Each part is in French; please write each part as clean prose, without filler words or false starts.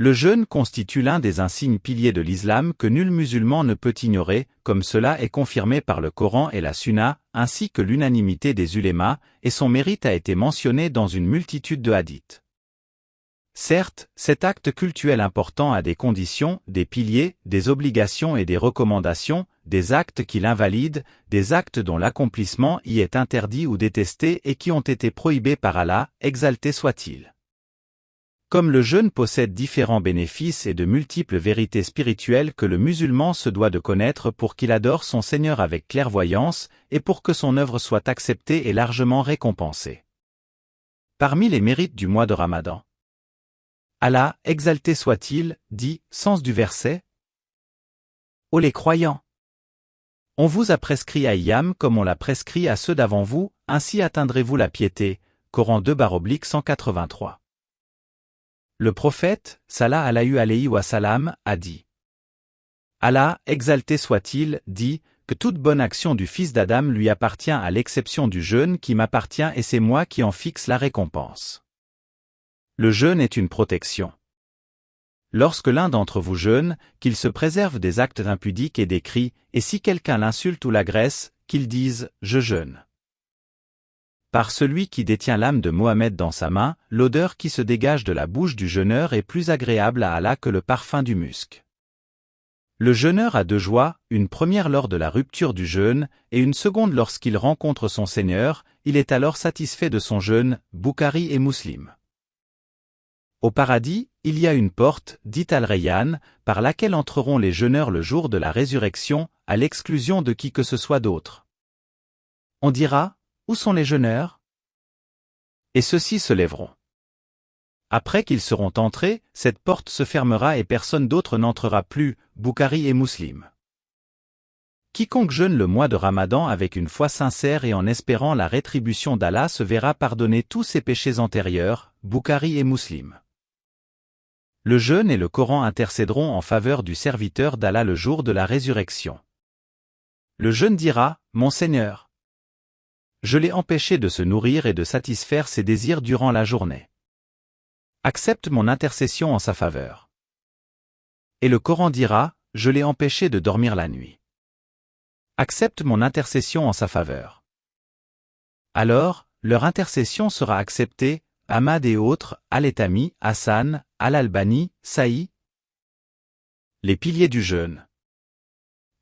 Le jeûne constitue l'un des insignes piliers de l'islam que nul musulman ne peut ignorer, comme cela est confirmé par le Coran et la Sunna, ainsi que l'unanimité des ulémas, et son mérite a été mentionné dans une multitude de hadiths. Certes, cet acte cultuel important a des conditions, des piliers, des obligations et des recommandations, des actes qui l'invalident, des actes dont l'accomplissement y est interdit ou détesté et qui ont été prohibés par Allah, exalté soit-il. Comme le jeûne possède différents bénéfices et de multiples vérités spirituelles que le musulman se doit de connaître pour qu'il adore son Seigneur avec clairvoyance et pour que son œuvre soit acceptée et largement récompensée. Parmi les mérites du mois de Ramadan, Allah, exalté soit-il, dit, sens du verset. Ô les croyants! On vous a prescrit Ayyam comme on l'a prescrit à ceux d'avant vous, ainsi atteindrez-vous la piété. Coran 2/183. Le prophète, Salah alayhi wa salam, a dit. Allah, exalté soit-il, dit, que toute bonne action du fils d'Adam lui appartient à l'exception du jeûne qui m'appartient et c'est moi qui en fixe la récompense. Le jeûne est une protection. Lorsque l'un d'entre vous jeûne, qu'il se préserve des actes impudiques et des cris, et si quelqu'un l'insulte ou l'agresse, qu'il dise « je jeûne ». Par celui qui détient l'âme de Mohammed dans sa main, l'odeur qui se dégage de la bouche du jeûneur est plus agréable à Allah que le parfum du musc. Le jeûneur a deux joies, une première lors de la rupture du jeûne, et une seconde lorsqu'il rencontre son Seigneur, il est alors satisfait de son jeûne, Bukhari et Muslim. Au paradis, il y a une porte, dite Al-Rayyan, par laquelle entreront les jeûneurs le jour de la résurrection, à l'exclusion de qui que ce soit d'autre. On dira, où sont les jeûneurs? Et ceux-ci se lèveront. Après qu'ils seront entrés, cette porte se fermera et personne d'autre n'entrera plus, Bukhari et Muslim. Quiconque jeûne le mois de Ramadan avec une foi sincère et en espérant la rétribution d'Allah se verra pardonner tous ses péchés antérieurs, Bukhari et Muslim. Le jeûne et le Coran intercéderont en faveur du serviteur d'Allah le jour de la résurrection. Le jeûne dira, Mon Seigneur, je l'ai empêché de se nourrir et de satisfaire ses désirs durant la journée. Accepte mon intercession en sa faveur. Et le Coran dira, je l'ai empêché de dormir la nuit. Accepte mon intercession en sa faveur. Alors, leur intercession sera acceptée, Ahmad et autres, Al-Etami, Hassan, Al-Albani, Saï. Les piliers du jeûne.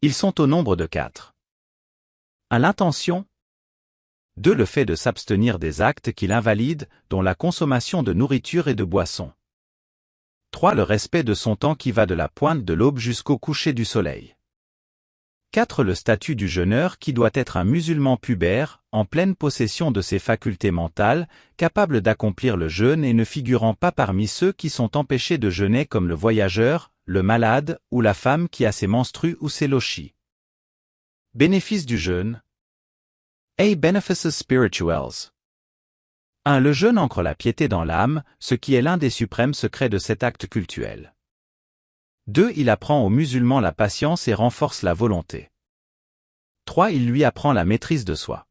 Ils sont au nombre de 4. 1. L'intention. 2. Le fait de s'abstenir des actes qui l'invalident, dont la consommation de nourriture et de boissons. 3. Le respect de son temps qui va de la pointe de l'aube jusqu'au coucher du soleil. 4. Le statut du jeûneur qui doit être un musulman pubère, en pleine possession de ses facultés mentales, capable d'accomplir le jeûne et ne figurant pas parmi ceux qui sont empêchés de jeûner comme le voyageur, le malade, ou la femme qui a ses menstrues ou ses lochis. Bénéfices du jeûne. A. Benefices spirituals. 1. Le jeûne ancre la piété dans l'âme, ce qui est l'un des suprêmes secrets de cet acte cultuel. 2. Il apprend aux musulmans la patience et renforce la volonté. 3. Il lui apprend la maîtrise de soi.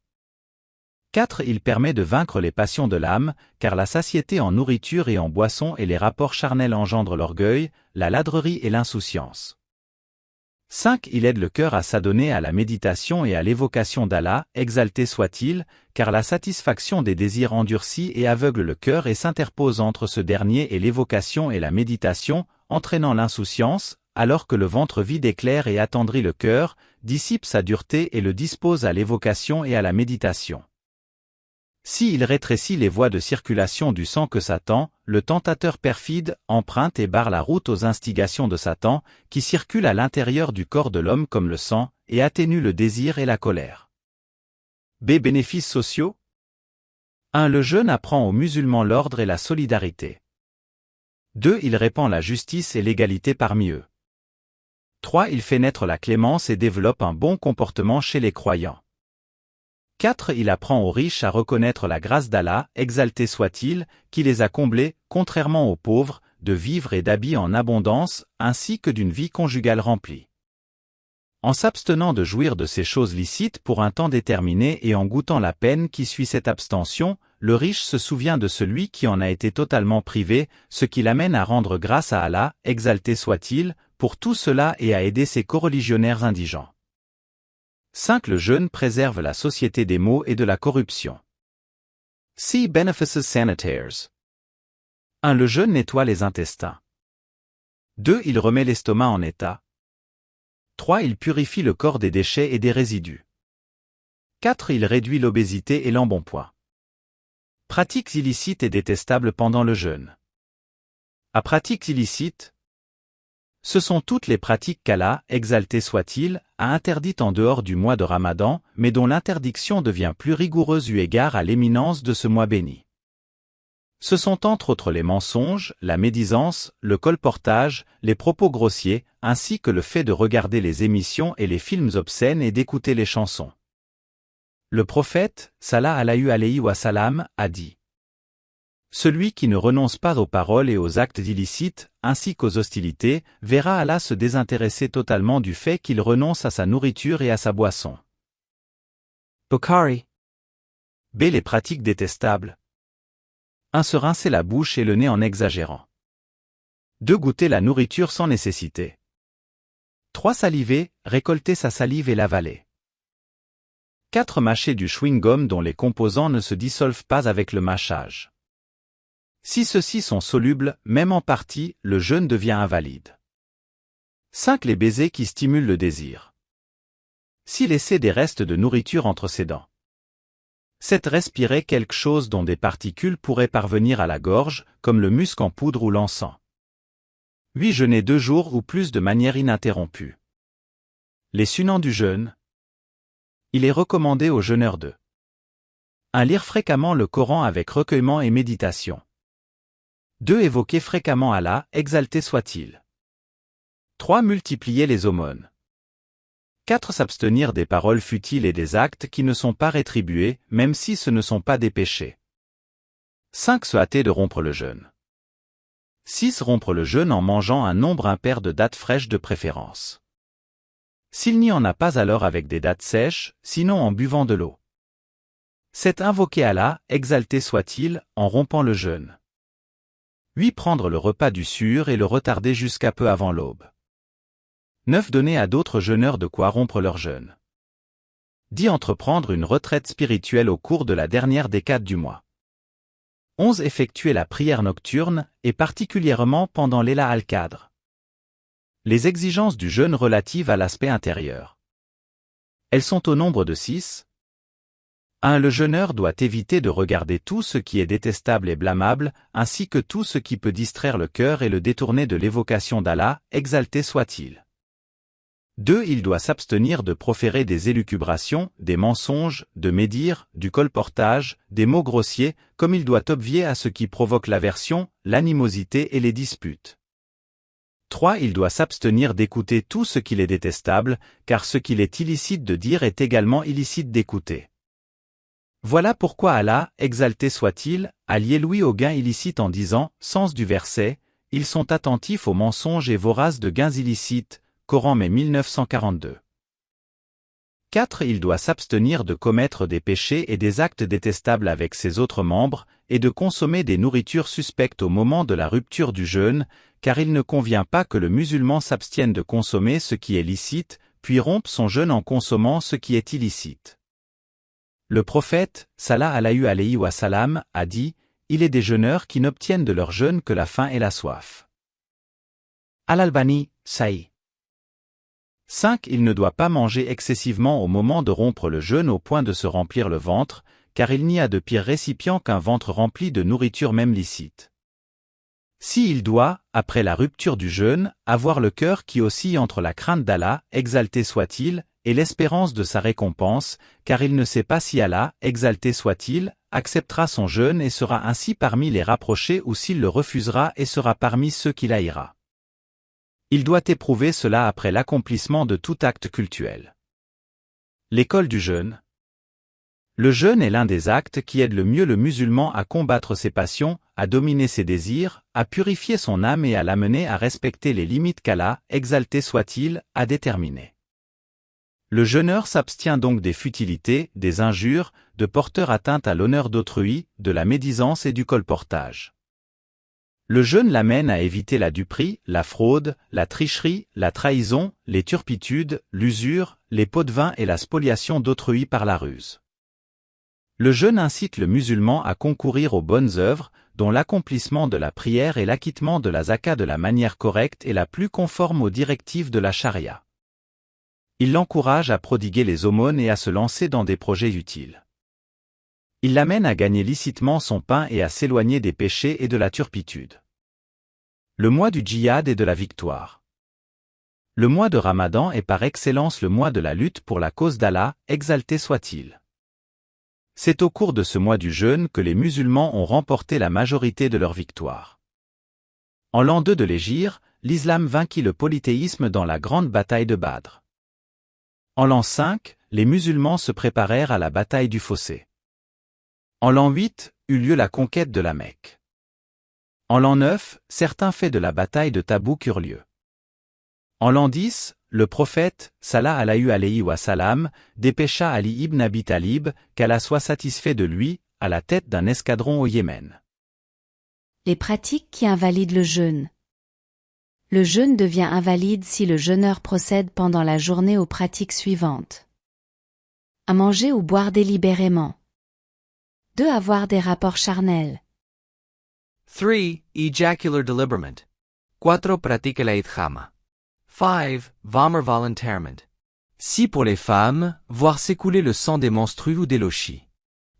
4. Il permet de vaincre les passions de l'âme, car la satiété en nourriture et en boisson et les rapports charnels engendrent l'orgueil, la ladrerie et l'insouciance. 5. Il aide le cœur à s'adonner à la méditation et à l'évocation d'Allah, exalté soit-il, car la satisfaction des désirs endurcit et aveugle le cœur et s'interpose entre ce dernier et l'évocation et la méditation, entraînant l'insouciance, alors que le ventre vide éclaire et attendrit le cœur, dissipe sa dureté et le dispose à l'évocation et à la méditation. Si il rétrécit les voies de circulation du sang que Satan, le tentateur perfide, emprunte et barre la route aux instigations de Satan, qui circulent à l'intérieur du corps de l'homme comme le sang, et atténue le désir et la colère. B. Bénéfices sociaux. 1. Le jeûne apprend aux musulmans l'ordre et la solidarité. 2. Il répand la justice et l'égalité parmi eux. 3. Il fait naître la clémence et développe un bon comportement chez les croyants. 4. Il apprend aux riches à reconnaître la grâce d'Allah, exalté soit-il, qui les a comblés, contrairement aux pauvres, de vivres et d'habits en abondance, ainsi que d'une vie conjugale remplie. En s'abstenant de jouir de ces choses licites pour un temps déterminé et en goûtant la peine qui suit cette abstention, le riche se souvient de celui qui en a été totalement privé, ce qui l'amène à rendre grâce à Allah, exalté soit-il, pour tout cela et à aider ses coreligionnaires indigents. 5. Le jeûne préserve la société des maux et de la corruption. See Benefices Sanitaires. 1. Le jeûne nettoie les intestins. 2. Il remet l'estomac en état. 3. Il purifie le corps des déchets et des résidus. 4. Il réduit l'obésité et l'embonpoint. Pratiques illicites et détestables pendant le jeûne. À pratiques illicites, ce sont toutes les pratiques qu'Allah, exalté soit-il, a interdites en dehors du mois de Ramadan, mais dont l'interdiction devient plus rigoureuse eu égard à l'éminence de ce mois béni. Ce sont entre autres les mensonges, la médisance, le colportage, les propos grossiers, ainsi que le fait de regarder les émissions et les films obscènes et d'écouter les chansons. Le prophète, sallallahu alayhi wa sallam, a dit: celui qui ne renonce pas aux paroles et aux actes illicites, ainsi qu'aux hostilités, verra Allah se désintéresser totalement du fait qu'il renonce à sa nourriture et à sa boisson. Bukhari. B. Les pratiques détestables. 1. Se rincer la bouche et le nez en exagérant. 2. Goûter la nourriture sans nécessité. 3. Saliver, récolter sa salive et l'avaler. 4. Mâcher du chewing-gum dont les composants ne se dissolvent pas avec le mâchage. Si ceux-ci sont solubles, même en partie, le jeûne devient invalide. 5. Les baisers qui stimulent le désir. 6. Laisser des restes de nourriture entre ses dents. 7. Respirer quelque chose dont des particules pourraient parvenir à la gorge, comme le musc en poudre ou l'encens. 8. Jeûner 2 jours ou plus de manière ininterrompue. Les sunans du jeûne. Il est recommandé aux jeûneurs de 1. Lire fréquemment le Coran avec recueillement et méditation. 2. Évoquer fréquemment Allah, exalté soit-il. 3. Multiplier les aumônes. 4. S'abstenir des paroles futiles et des actes qui ne sont pas rétribués, même si ce ne sont pas des péchés. 5. Se hâter de rompre le jeûne. 6. Rompre le jeûne en mangeant un nombre impair de dattes fraîches de préférence. S'il n'y en a pas alors avec des dattes sèches, sinon en buvant de l'eau. 7. Invoquer Allah, exalté soit-il, en rompant le jeûne. 8. Prendre le repas du sûr et le retarder jusqu'à peu avant l'aube. 9. Donner à d'autres jeûneurs de quoi rompre leur jeûne. 10. Entreprendre une retraite spirituelle au cours de la dernière décade du mois. 11. Effectuer la prière nocturne, et particulièrement pendant l'Ela al-Qadr. Les exigences du jeûne relatives à l'aspect intérieur. Elles sont au nombre de 6. 1. Le jeûneur doit éviter de regarder tout ce qui est détestable et blâmable, ainsi que tout ce qui peut distraire le cœur et le détourner de l'évocation d'Allah, exalté soit-il. 2. Il doit s'abstenir de proférer des élucubrations, des mensonges, de médire, du colportage, des mots grossiers, comme il doit obvier à ce qui provoque l'aversion, l'animosité et les disputes. 3. Il doit s'abstenir d'écouter tout ce qu'il est détestable, car ce qu'il est illicite de dire est également illicite d'écouter. Voilà pourquoi Allah, exalté soit-il, a lié l'ouïe au gain illicite en disant, sens du verset, ils sont attentifs aux mensonges et voraces de gains illicites, Coran mai 1942. 4. Il doit s'abstenir de commettre des péchés et des actes détestables avec ses autres membres, et de consommer des nourritures suspectes au moment de la rupture du jeûne, car il ne convient pas que le musulman s'abstienne de consommer ce qui est licite, puis rompe son jeûne en consommant ce qui est illicite. Le prophète, sallallahu alayhi wa sallam, a dit, il est des jeûneurs qui n'obtiennent de leur jeûne que la faim et la soif. Al-Albani, Sahih. 5. Il ne doit pas manger excessivement au moment de rompre le jeûne au point de se remplir le ventre, car il n'y a de pire récipient qu'un ventre rempli de nourriture même licite. Si il doit, après la rupture du jeûne, avoir le cœur qui oscille entre la crainte d'Allah, exalté soit-il, et l'espérance de sa récompense, car il ne sait pas si Allah, exalté soit-il, acceptera son jeûne et sera ainsi parmi les rapprochés ou s'il le refusera et sera parmi ceux qu'il haïra. Il doit éprouver cela après l'accomplissement de tout acte cultuel. L'école du jeûne. Le jeûne est l'un des actes qui aide le mieux le musulman à combattre ses passions, à dominer ses désirs, à purifier son âme et à l'amener à respecter les limites qu'Allah, exalté soit-il, a déterminées. Le jeûneur s'abstient donc des futilités, des injures, de porteurs atteintes à l'honneur d'autrui, de la médisance et du colportage. Le jeûne l'amène à éviter la duperie, la fraude, la tricherie, la trahison, les turpitudes, l'usure, les pots de vin et la spoliation d'autrui par la ruse. Le jeûne incite le musulman à concourir aux bonnes œuvres, dont l'accomplissement de la prière et l'acquittement de la zaka de la manière correcte et la plus conforme aux directives de la charia. Il l'encourage à prodiguer les aumônes et à se lancer dans des projets utiles. Il l'amène à gagner licitement son pain et à s'éloigner des péchés et de la turpitude. Le mois du djihad et de la victoire. Le mois de Ramadan est par excellence le mois de la lutte pour la cause d'Allah, exalté soit-il. C'est au cours de ce mois du jeûne que les musulmans ont remporté la majorité de leurs victoires. En l'an 2 de l'Hégire, l'islam vainquit le polythéisme dans la grande bataille de Badr. En l'an 5, les musulmans se préparèrent à la bataille du Fossé. En l'an 8, eut lieu la conquête de la Mecque. En l'an 9, certains faits de la bataille de Tabouk eurent lieu. En l'an 10, le prophète, sallallahu alayhi wa sallam, dépêcha Ali ibn Abi Talib, qu'Allah soit satisfait de lui, à la tête d'un escadron au Yémen. Les pratiques qui invalident le jeûne. Le jeûne devient invalide si le jeûneur procède pendant la journée aux pratiques suivantes. 1. Manger ou boire délibérément. 2. Avoir des rapports charnels. 3. Ejacular deliberament. 4. Pratica la idjama. 5. Vomir voluntarement. 6. Pour les femmes, voir s'écouler le sang des menstrues ou des lochis.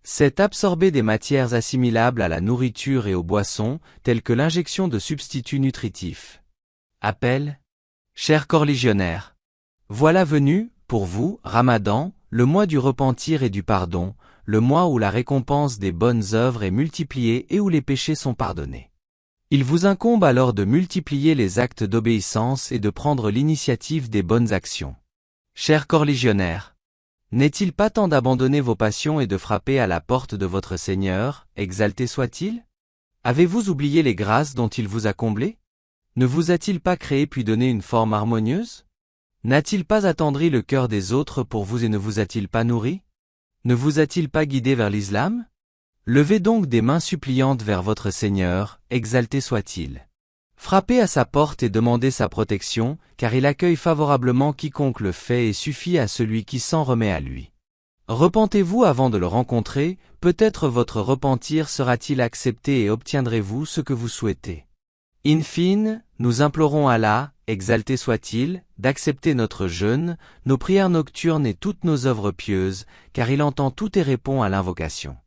7. Absorber des matières assimilables à la nourriture et aux boissons, telles que l'injection de substituts nutritifs. Appel. Chers corligionnaires. Voilà venu, pour vous, Ramadan, le mois du repentir et du pardon, le mois où la récompense des bonnes œuvres est multipliée et où les péchés sont pardonnés. Il vous incombe alors de multiplier les actes d'obéissance et de prendre l'initiative des bonnes actions. Chers corligionnaires. N'est-il pas temps d'abandonner vos passions et de frapper à la porte de votre Seigneur, exalté soit-il? Avez-vous oublié les grâces dont il vous a comblé? Ne vous a-t-il pas créé puis donné une forme harmonieuse? N'a-t-il pas attendri le cœur des autres pour vous et ne vous a-t-il pas nourri? Ne vous a-t-il pas guidé vers l'islam? Levez donc des mains suppliantes vers votre Seigneur, exalté soit-il. Frappez à sa porte et demandez sa protection, car il accueille favorablement quiconque le fait et suffit à celui qui s'en remet à lui. Repentez-vous avant de le rencontrer, peut-être votre repentir sera-t-il accepté et obtiendrez-vous ce que vous souhaitez. In fine, nous implorons Allah, exalté soit-il, d'accepter notre jeûne, nos prières nocturnes et toutes nos œuvres pieuses, car il entend tout et répond à l'invocation.